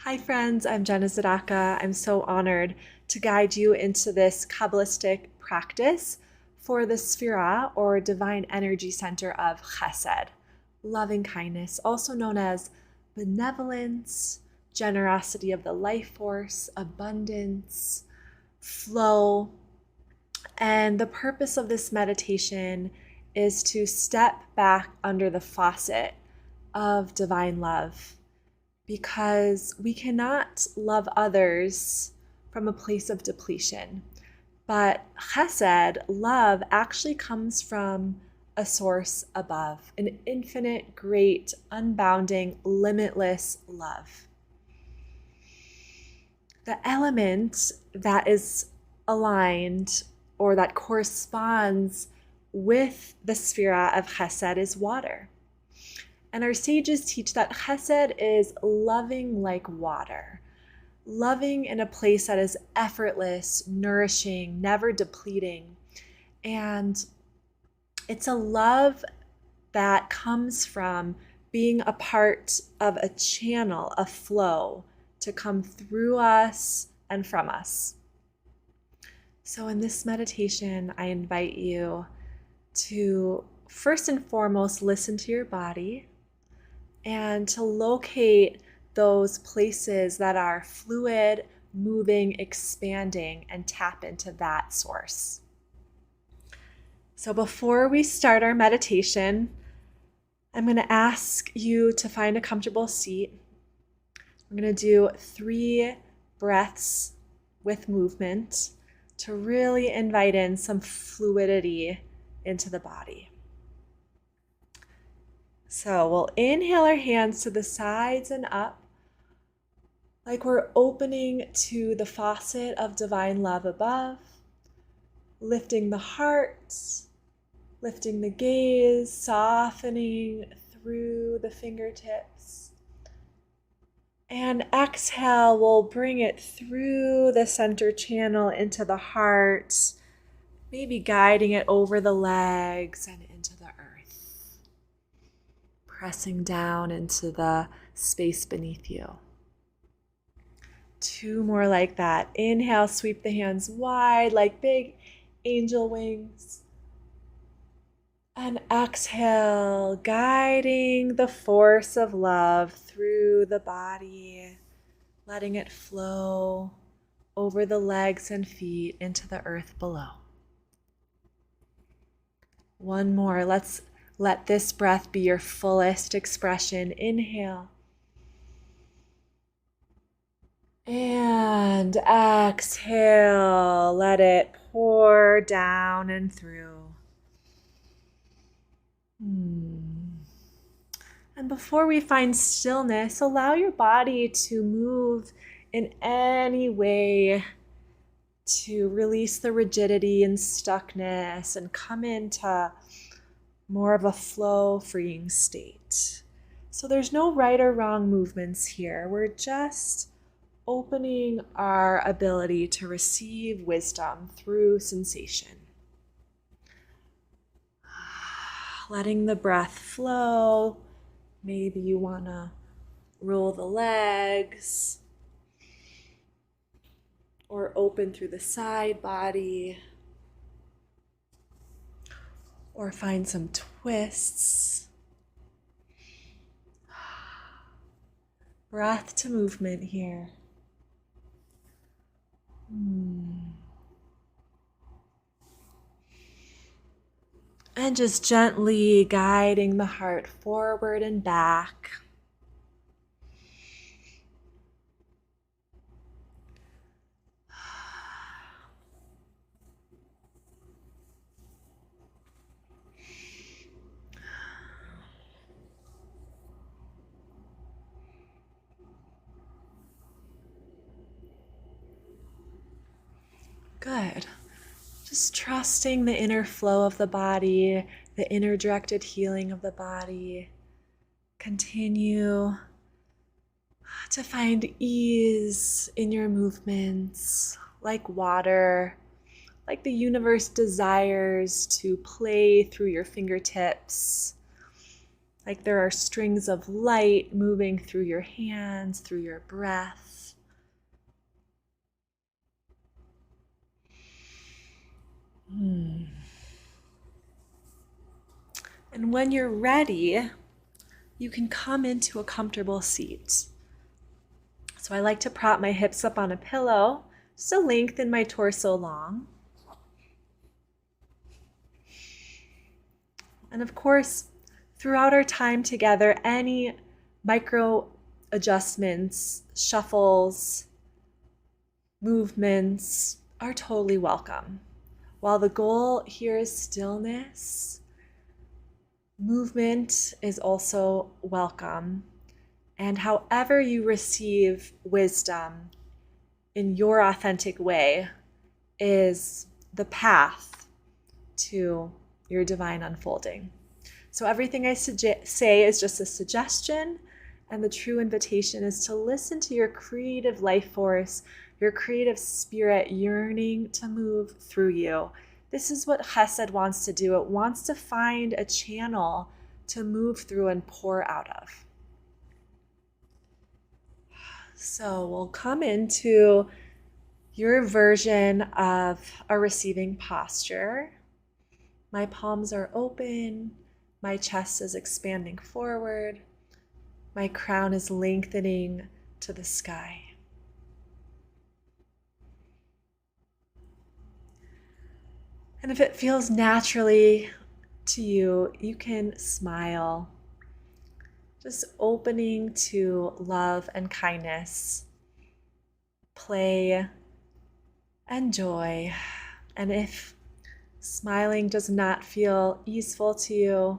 Hi friends, I'm Jenna Zadaka. I'm so honored to guide you into this Kabbalistic practice for the Sefirah or Divine Energy Center of Chesed, loving kindness, also known as benevolence, generosity of the life force, abundance, flow. And the purpose of this meditation is to step back under the faucet of divine love, because we cannot love others from a place of depletion. But Chesed, love, actually comes from a source above, an infinite, great, unbounding, limitless love. The element that is aligned or that corresponds with the Sefirah of Chesed is water. And our sages teach that Chesed is loving like water, loving in a place that is effortless, nourishing, never depleting. And it's a love that comes from being a part of a channel, a flow to come through us and from us. So in this meditation, I invite you to first and foremost listen to your body, and to locate those places that are fluid, moving, expanding, and tap into that source. So before we start our meditation, I'm going to ask you to find a comfortable seat. We're going to do 3 breaths with movement to really invite in some fluidity into the body. So we'll inhale our hands to the sides and up, like we're opening to the faucet of divine love above, lifting the heart, lifting the gaze, softening through the fingertips. And exhale, we'll bring it through the center channel into the heart, maybe guiding it over the legs and into the earth. Pressing down into the space beneath you. 2 more like that. Inhale, sweep the hands wide like big angel wings. And exhale, guiding the force of love through the body, letting it flow over the legs and feet into the earth below. 1 more. Let's let this breath be your fullest expression. Inhale. And exhale. Let it pour down and through. And before we find stillness, allow your body to move in any way to release the rigidity and stuckness and come into more of a flow, freeing state. So there's no right or wrong movements here. We're just opening our ability to receive wisdom through sensation. Letting the breath flow. Maybe you want to roll the legs or open through the side body. Or find some twists. Breath to movement here. And just gently guiding the heart forward and back. Good. Just trusting the inner flow of the body, the inner directed healing of the body. Continue to find ease in your movements, like water, like the universe desires to play through your fingertips, like there are strings of light moving through your hands, through your breath. And when you're ready, you can come into a comfortable seat. So I like to prop my hips up on a pillow, just to lengthen my torso long. And of course, throughout our time together, any micro adjustments, shuffles, movements are totally welcome. While the goal here is stillness, movement is also welcome. And however you receive wisdom in your authentic way is the path to your divine unfolding. So everything I say is just a suggestion, and the true invitation is to listen to your creative life force, your creative spirit yearning to move through you. This is what Chesed wants to do. It wants to find a channel to move through and pour out of. So we'll come into your version of a receiving posture. My palms are open. My chest is expanding forward. My crown is lengthening to the sky. And if it feels naturally to you, you can smile, just opening to love and kindness, play and joy. And if smiling does not feel easeful to you,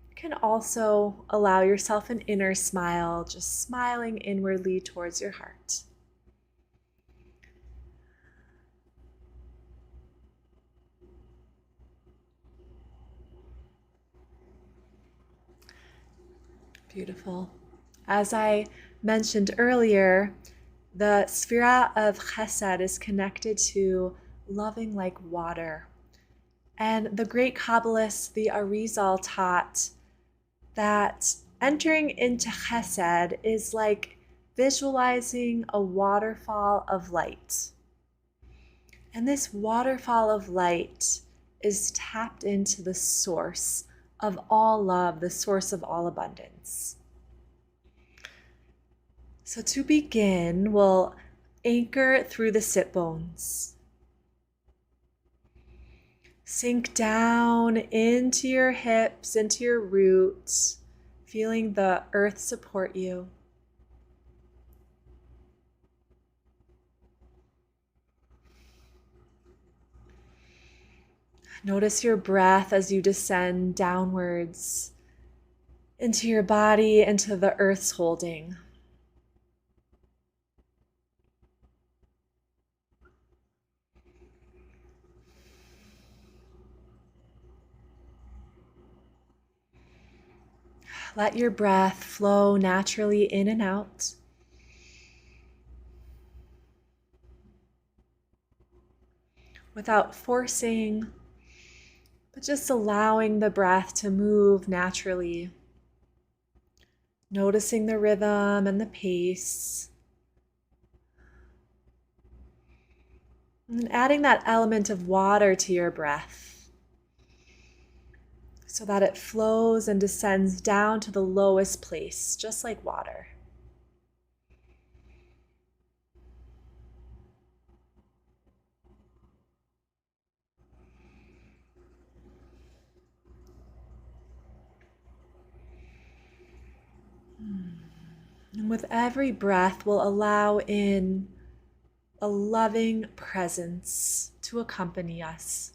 you can also allow yourself an inner smile, just smiling inwardly towards your heart. Beautiful. As I mentioned earlier, the Sefirah of Chesed is connected to loving like water. And the great Kabbalist, the Arizal, taught that entering into Chesed is like visualizing a waterfall of light. And this waterfall of light is tapped into the source of all love, the source of all abundance. So to begin, we'll anchor through the sit bones. Sink down into your hips, into your roots, feeling the earth support you. Notice your breath as you descend downwards into your body, into the earth's holding. Let your breath flow naturally in and out. Without forcing, but just allowing the breath to move naturally. Noticing the rhythm and the pace. And adding that element of water to your breath so that it flows and descends down to the lowest place, just like water. And with every breath, we'll allow in a loving presence to accompany us.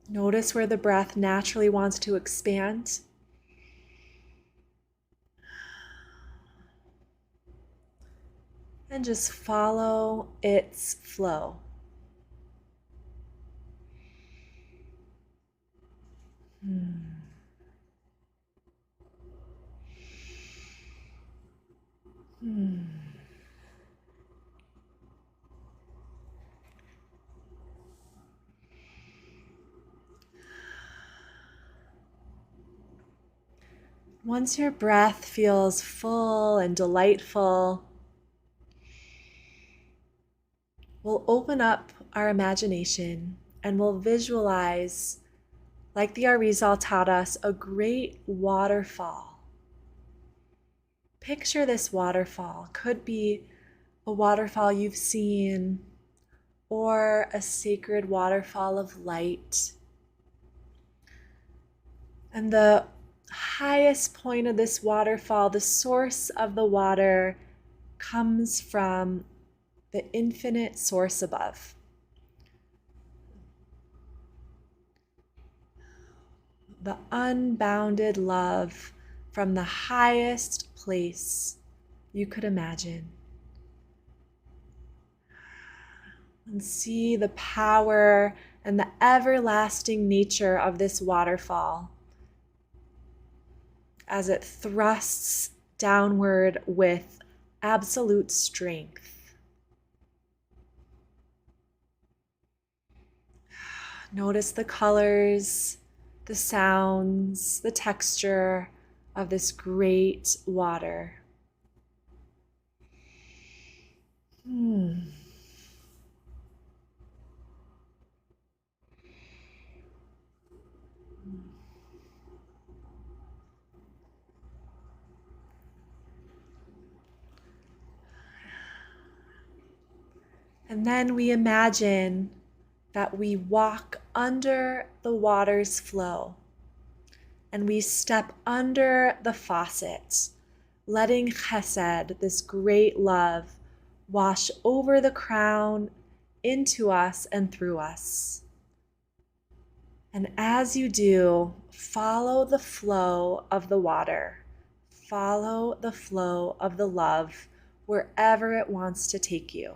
Notice where the breath naturally wants to expand. And just follow its flow. Once your breath feels full and delightful, we'll open up our imagination and we'll visualize, like the Arizal taught us, a great waterfall. Picture this waterfall. Could be a waterfall you've seen or a sacred waterfall of light. And the highest point of this waterfall, the source of the water, comes from the infinite source above. The unbounded love from the highest place you could imagine. And see the power and the everlasting nature of this waterfall as it thrusts downward with absolute strength. Notice the colors, the sounds, the texture of this great water. And then we imagine that we walk under the water's flow and we step under the faucet, letting Chesed, this great love, wash over the crown, into us and through us. And as you do, follow the flow of the water. Follow the flow of the love wherever it wants to take you.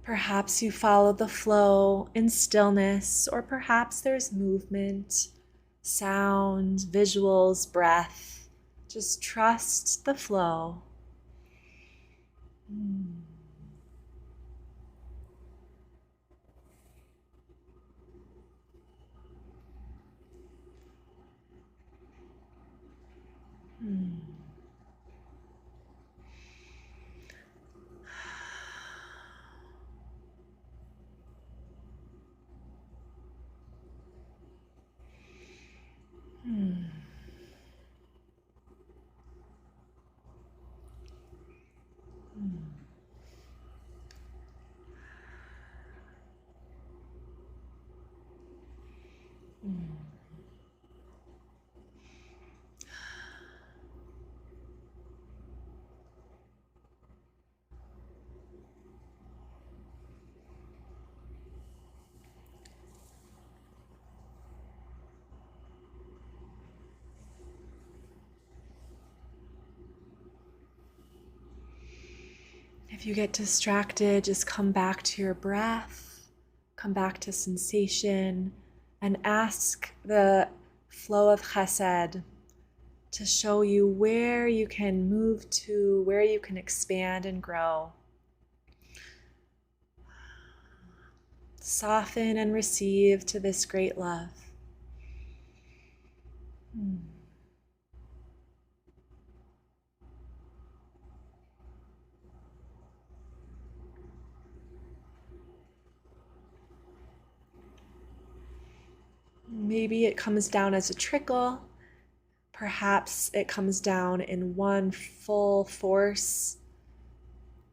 Perhaps you follow the flow in stillness, or perhaps there's movement, sound, visuals, breath. Just trust the flow. If you get distracted, just come back to your breath, come back to sensation, and ask the flow of Chesed to show you where you can move to, where you can expand and grow. Soften and receive to this great love. Maybe it comes down as a trickle. Perhaps it comes down in one full force.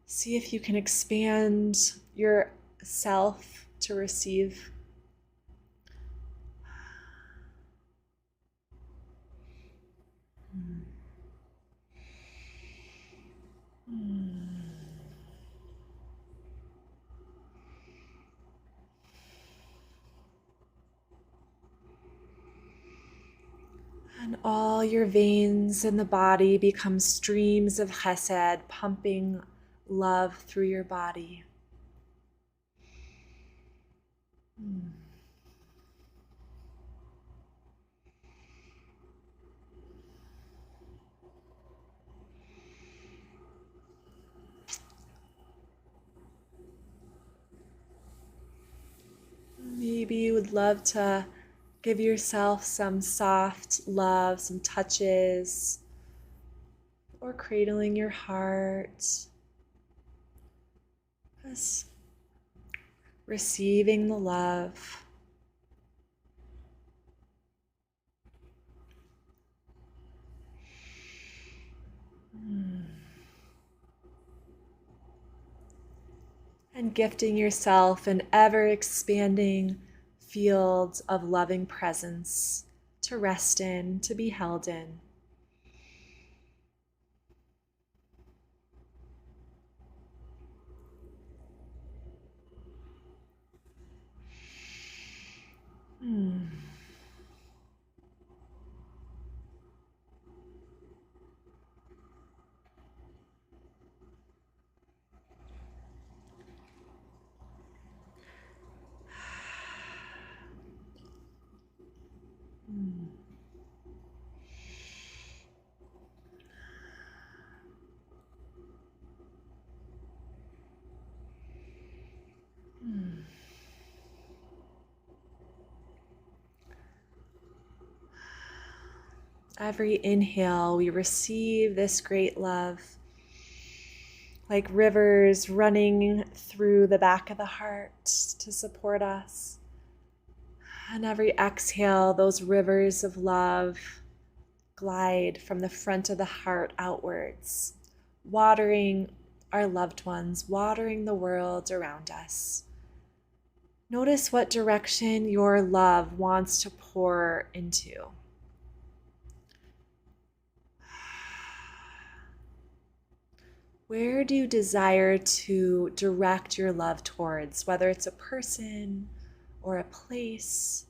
See if you can expand yourself to receive. And all your veins in the body become streams of Chesed, pumping love through your body. maybe you would love to give yourself some soft love, some touches, or cradling your heart. Just receiving the love. And gifting yourself an ever-expanding field of loving presence to rest in, to be held in. Every inhale, we receive this great love, like rivers running through the back of the heart to support us. And every exhale, those rivers of love glide from the front of the heart outwards, watering our loved ones, watering the world around us. Notice what direction your love wants to pour into. Where do you desire to direct your love towards, whether it's a person or a place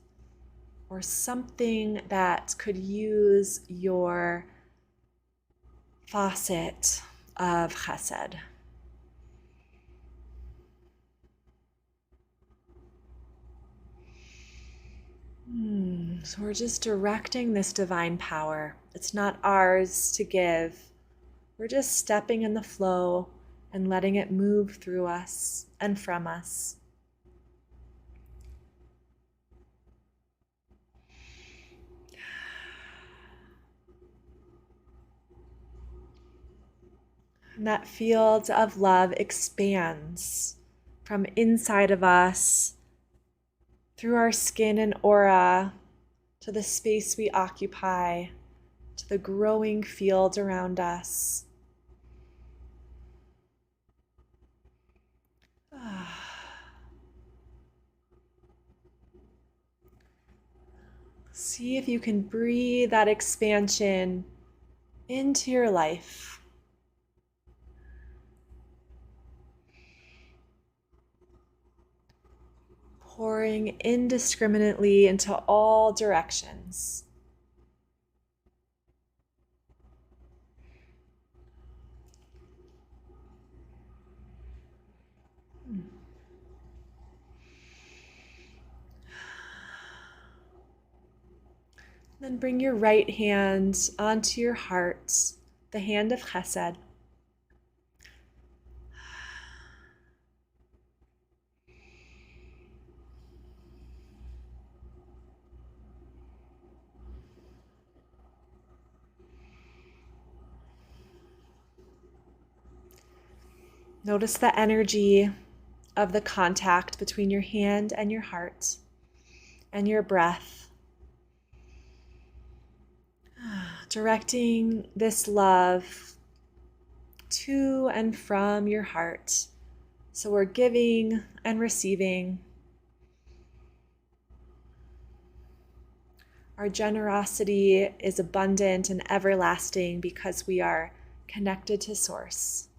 or something that could use your faucet of Chesed? So we're just directing this divine power. It's not ours to give. We're just stepping in the flow and letting it move through us and from us. And that field of love expands from inside of us, through our skin and aura, to the space we occupy, to the growing field around us. See if you can breathe that expansion into your life. Pouring indiscriminately into all directions. Then bring your right hand onto your heart, the hand of Chesed. Notice the energy of the contact between your hand and your heart and your breath. Directing this love to and from your heart. So we're giving and receiving. Our generosity is abundant and everlasting because we are connected to Source.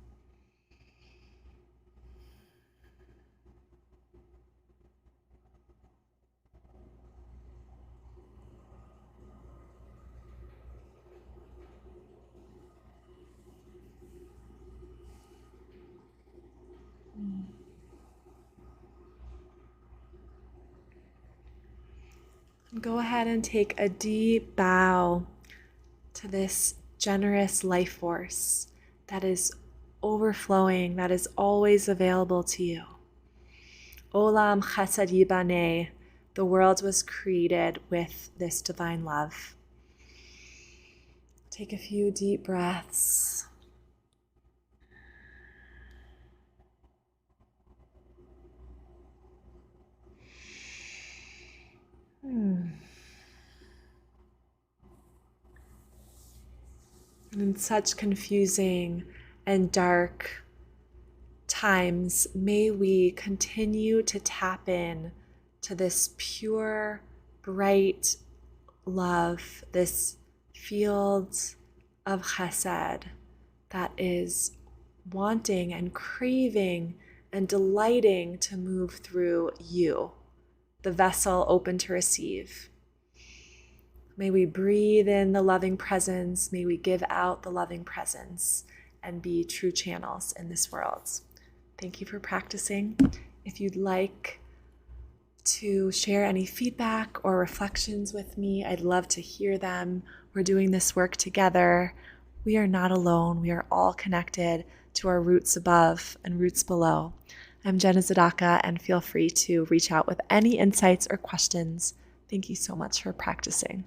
Go ahead and take a deep bow to this generous life force that is overflowing, that is always available to you. Olam Chesed Yibaneh, The world was created with this divine love. Take a few deep breaths. In such confusing and dark times, may we continue to tap in to this pure, bright love, this field of Chesed that is wanting and craving and delighting to move through you, the vessel open to receive. May we breathe in the loving presence. May we give out the loving presence and be true channels in this world. Thank you for practicing. If you'd like to share any feedback or reflections with me, I'd love to hear them. We're doing this work together. We are not alone. We are all connected to our roots above and roots below. I'm Jenna Zadaka, and feel free to reach out with any insights or questions. Thank you so much for practicing.